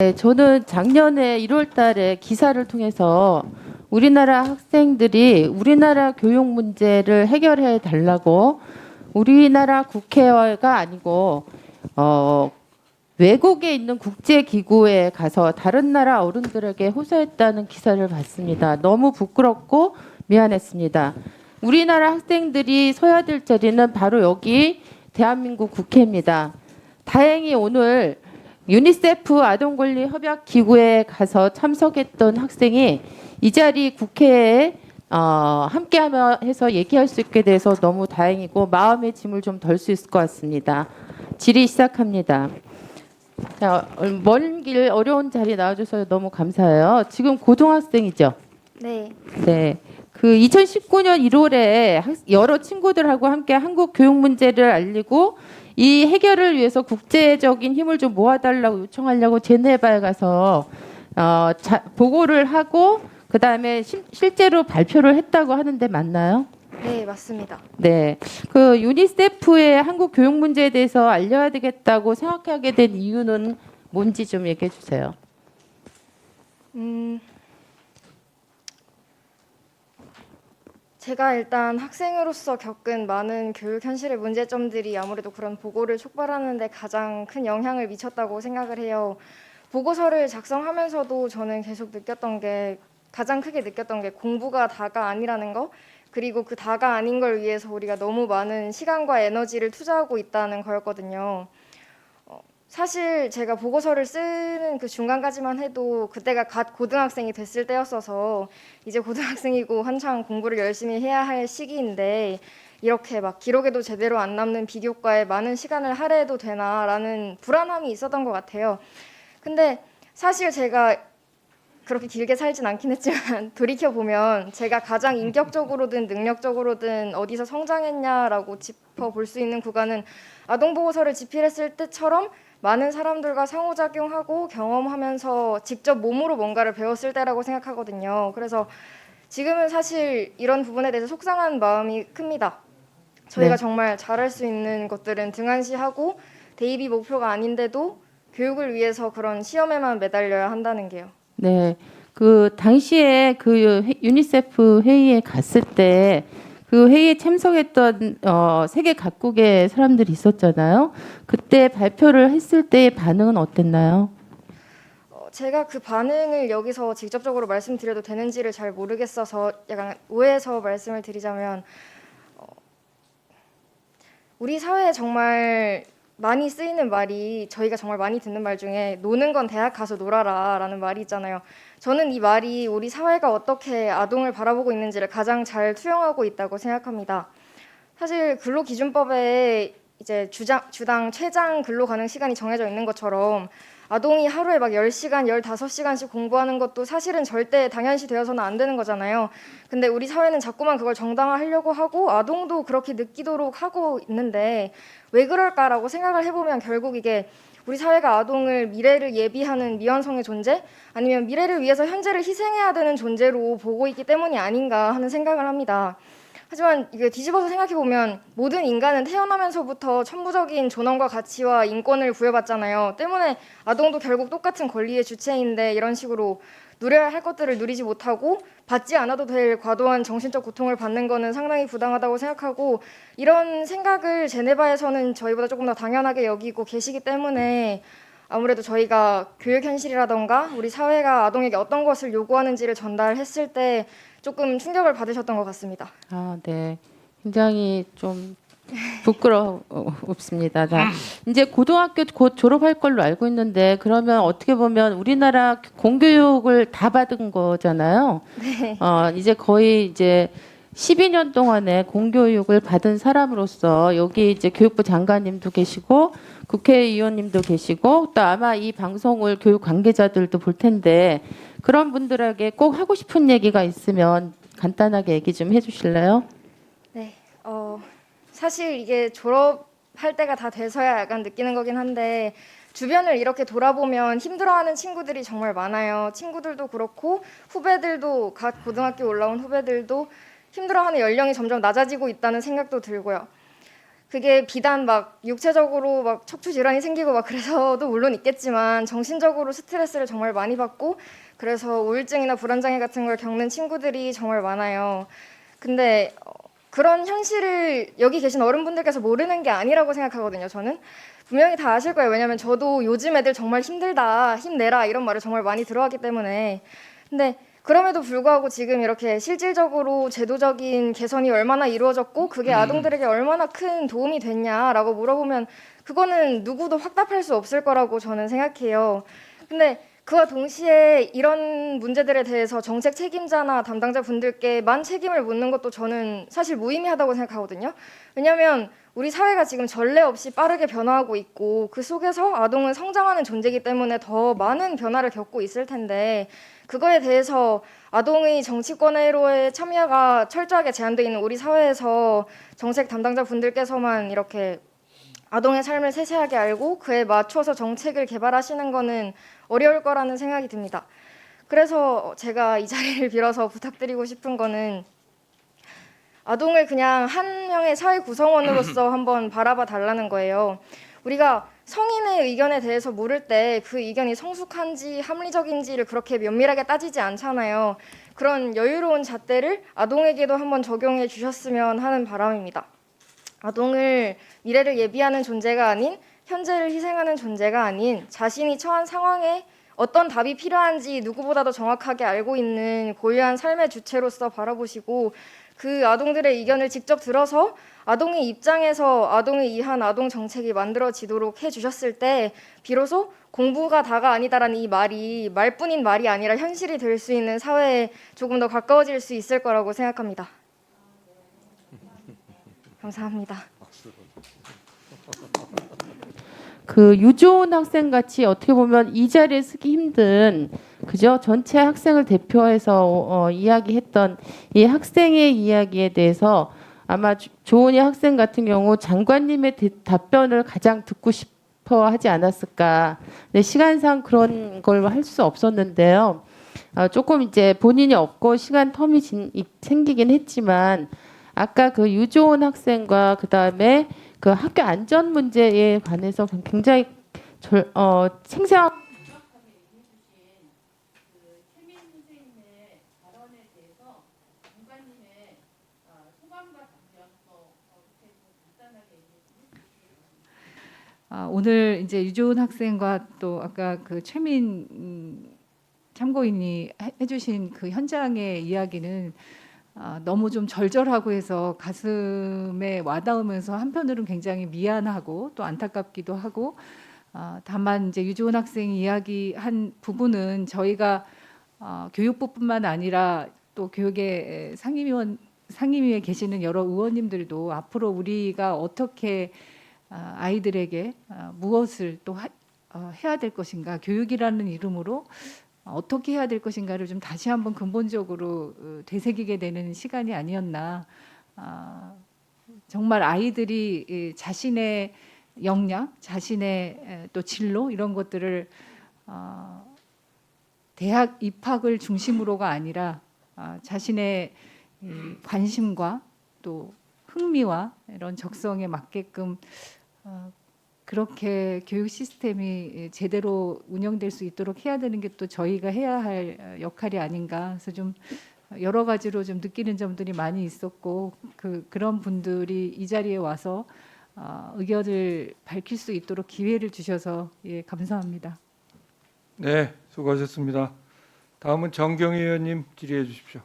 네, 저는 작년에 1월 달에 기사를 통해서 우리나라 학생들이 우리나라 교육 문제를 해결해 달라고 우리나라 국회가 아니고 외국에 있는 국제기구에 가서 다른 나라 어른들에게 호소했다는 기사를 봤습니다. 너무 부끄럽고 미안했습니다. 우리나라 학생들이 서야 될 자리는 바로 여기 대한민국 국회입니다. 다행히 오늘 유니세프 아동권리협약기구에 가서 참석했던 학생이 이 자리 국회에 함께하며 해서 얘기할 수 있게 돼서 너무 다행이고 마음의 짐을 좀 덜 수 있을 것 같습니다. 질의 시작합니다. 먼 길 어려운 자리 나와줘서 너무 감사해요. 지금 고등학생이죠? 네. 네. 그 2019년 1월에 여러 친구들하고 함께 한국 교육 문제를 알리고 이 해결을 위해서 국제적인 힘을 좀 모아달라고 요청하려고 제네바에 가서 보고를 하고 그 다음에 실제로 발표를 했다고 하는데 맞나요? 네, 맞습니다. 네, 그 유니세프의 한국 교육 문제에 대해서 알려야 되겠다고 생각하게 된 이유는 뭔지 좀 얘기해 주세요. 제가 일단 학생으로서 겪은 많은 교육 현실의 문제점들이 아무래도 그런 보고를 촉발하는 데 가장 큰 영향을 미쳤다고 생각을 해요. 보고서를 작성하면서도 저는 계속 가장 크게 느꼈던 게 공부가 다가 아니라는 거, 그리고 그 다가 아닌 걸 위해서 우리가 너무 많은 시간과 에너지를 투자하고 있다는 거였거든요. 사실 제가 보고서를 쓰는 그 중간까지만 해도 그때가 갓 고등학생이 됐을 때였어서 이제 고등학생이고 한창 공부를 열심히 해야 할 시기인데 이렇게 막 기록에도 제대로 안 남는 비교과에 많은 시간을 할애해도 되나라는 불안함이 있었던 것 같아요. 근데 사실 제가 그렇게 길게 살진 않긴 했지만 돌이켜보면 제가 가장 인격적으로든 능력적으로든 어디서 성장했냐라고 짚어볼 수 있는 구간은 아동보고서를 집필했을 때처럼 많은 사람들과 상호작용하고 경험하면서 직접 몸으로 뭔가를 배웠을 때라고 생각하거든요. 그래서 지금은 사실 이런 부분에 대해서 속상한 마음이 큽니다. 저희가 네. 정말 잘할 수 있는 것들은 등한시하고 대입이 목표가 아닌데도 교육을 위해서 그런 시험에만 매달려야 한다는 게요. 네, 그 당시에 그 유니세프 회의에 갔을 때 그 회의에 참석했던 세계 각국의 사람들이 있었잖아요. 그때 발표를 했을 때의 반응은 어땠나요? 제가 그 반응을 여기서 직접적으로 말씀드려도 되는지를 잘 모르겠어서 약간 오해해서 말씀을 드리자면 우리 사회에 정말 많이 쓰이는 말이 저희가 정말 많이 듣는 말 중에 노는 건 대학 가서 놀아라 라는 말이 있잖아요. 저는 이 말이 우리 사회가 어떻게 아동을 바라보고 있는지를 가장 잘 투영하고 있다고 생각합니다. 사실 근로기준법에 이제 주당 최장 근로 가능 시간이 정해져 있는 것처럼 아동이 하루에 막 10시간, 15시간씩 공부하는 것도 사실은 절대 당연시 되어서는 안 되는 거잖아요. 근데 우리 사회는 자꾸만 그걸 정당화하려고 하고 아동도 그렇게 느끼도록 하고 있는데 왜 그럴까라고 생각을 해보면 결국 이게 우리 사회가 아동을 미래를 예비하는 미완성의 존재 아니면 미래를 위해서 현재를 희생해야 되는 존재로 보고 있기 때문이 아닌가 하는 생각을 합니다. 하지만 이게 뒤집어서 생각해보면 모든 인간은 태어나면서부터 천부적인 존엄과 가치와 인권을 부여받잖아요. 때문에 아동도 결국 똑같은 권리의 주체인데 이런 식으로 누려야 할 것들을 누리지 못하고 받지 않아도 될 과도한 정신적 고통을 받는 거는 상당히 부당하다고 생각하고 이런 생각을 제네바에서는 저희보다 조금 더 당연하게 여기고 계시기 때문에 아무래도 저희가 교육 현실이라던가 우리 사회가 아동에게 어떤 것을 요구하는지를 전달했을 때 조금 충격을 받으셨던 것 같습니다. 아, 네. 굉장히 좀 부끄럽습니다. 자, 이제 고등학교 곧 졸업할 걸로 알고 있는데 그러면 어떻게 보면 우리나라 공교육을 다 받은 거잖아요. 네. 이제 거의 이제 12년 동안에 공교육을 받은 사람으로서 여기 이제 교육부 장관님도 계시고 국회의원님도 계시고 또 아마 이 방송을 교육 관계자들도 볼 텐데 그런 분들에게 꼭 하고 싶은 얘기가 있으면 간단하게 얘기 좀 해주실래요? 네. 사실 이게 졸업할 때가 다 돼서야 약간 느끼는 거긴 한데 주변을 이렇게 돌아보면 힘들어하는 친구들이 정말 많아요. 친구들도 그렇고 후배들도 각 고등학교 올라온 후배들도 힘들어하는 연령이 점점 낮아지고 있다는 생각도 들고요. 그게 비단 막 육체적으로 막 척추 질환이 생기고 막 그래서도 물론 있겠지만 정신적으로 스트레스를 정말 많이 받고 그래서 우울증이나 불안장애 같은 걸 겪는 친구들이 정말 많아요. 근데 그런 현실을 여기 계신 어른분들께서 모르는 게 아니라고 생각하거든요. 저는 분명히 다 아실 거예요. 왜냐하면 저도 요즘 애들 정말 힘들다, 힘내라 이런 말을 정말 많이 들어왔기 때문에. 근데 그럼에도 불구하고 지금 이렇게 실질적으로 제도적인 개선이 얼마나 이루어졌고 그게 아동들에게 얼마나 큰 도움이 됐냐라고 물어보면 그거는 누구도 확답할 수 없을 거라고 저는 생각해요. 근데 그와 동시에 이런 문제들에 대해서 정책 책임자나 담당자 분들께만 책임을 묻는 것도 저는 사실 무의미하다고 생각하거든요. 왜냐하면 우리 사회가 지금 전례 없이 빠르게 변화하고 있고 그 속에서 아동은 성장하는 존재이기 때문에 더 많은 변화를 겪고 있을 텐데 그거에 대해서 아동의 정치권으로의 참여가 철저하게 제한되어 있는 우리 사회에서 정책 담당자 분들께서만 이렇게 아동의 삶을 세세하게 알고 그에 맞춰서 정책을 개발하시는 거는 어려울 거라는 생각이 듭니다. 그래서 제가 이 자리를 빌어서 부탁드리고 싶은 거는 아동을 그냥 한 명의 사회 구성원으로서 한번 바라봐 달라는 거예요. 우리가 성인의 의견에 대해서 물을 때 그 의견이 성숙한지 합리적인지를 그렇게 면밀하게 따지지 않잖아요. 그런 여유로운 잣대를 아동에게도 한번 적용해 주셨으면 하는 바람입니다. 아동을 미래를 예비하는 존재가 아닌 현재를 희생하는 존재가 아닌 자신이 처한 상황에 어떤 답이 필요한지 누구보다도 정확하게 알고 있는 고유한 삶의 주체로서 바라보시고 그 아동들의 의견을 직접 들어서 아동의 입장에서 아동을 위한 아동 정책이 만들어지도록 해주셨을 때 비로소 공부가 다가 아니다라는 이 말이 말뿐인 말이 아니라 현실이 될 수 있는 사회에 조금 더 가까워질 수 있을 거라고 생각합니다. 감사합니다. 그 유조은 학생 같이 어떻게 보면 이 자리에 서기 힘든 그죠? 전체 학생을 대표해서 이야기했던 이 학생의 이야기에 대해서 아마 조은희 학생 같은 경우 장관님의 답변을 가장 듣고 싶어 하지 않았을까. 근데 시간상 그런 걸 할 수 없었는데요. 조금 이제 본인이 없고 시간 텀이 생기긴 했지만 아까 그 유조은 학생과 그 다음에 그 학교 안전 문제에 관해서 굉장히 생생한 오늘 이제 유조은 학생과 또 아까 그 최민 참고인이 해주신 그 현장의 이야기는 너무 좀 절절하고 해서 가슴에 와닿으면서 한편으로는 굉장히 미안하고 또 안타깝기도 하고 다만 이제 유조은 학생이 이야기한 부분은 저희가 교육부뿐만 아니라 또 교육의 상임위에 계시는 여러 의원님들도 앞으로 우리가 어떻게 아이들에게 무엇을 또 해야 될 것인가, 교육이라는 이름으로 어떻게 해야 될 것인가를 좀 다시 한번 근본적으로 되새기게 되는 시간이 아니었나. 정말 아이들이 자신의 역량, 자신의 또 진로 이런 것들을 대학 입학을 중심으로가 아니라 자신의 관심과 또 흥미와 이런 적성에 맞게끔 그렇게 교육 시스템이 제대로 운영될 수 있도록 해야 되는 게 또 저희가 해야 할 역할이 아닌가. 그래서 좀 여러 가지로 좀 느끼는 점들이 많이 있었고 그런 분들이 이 자리에 와서 의견을 밝힐 수 있도록 기회를 주셔서 감사합니다. 네, 수고하셨습니다. 다음은 정경희 의원님 질의해 주십시오.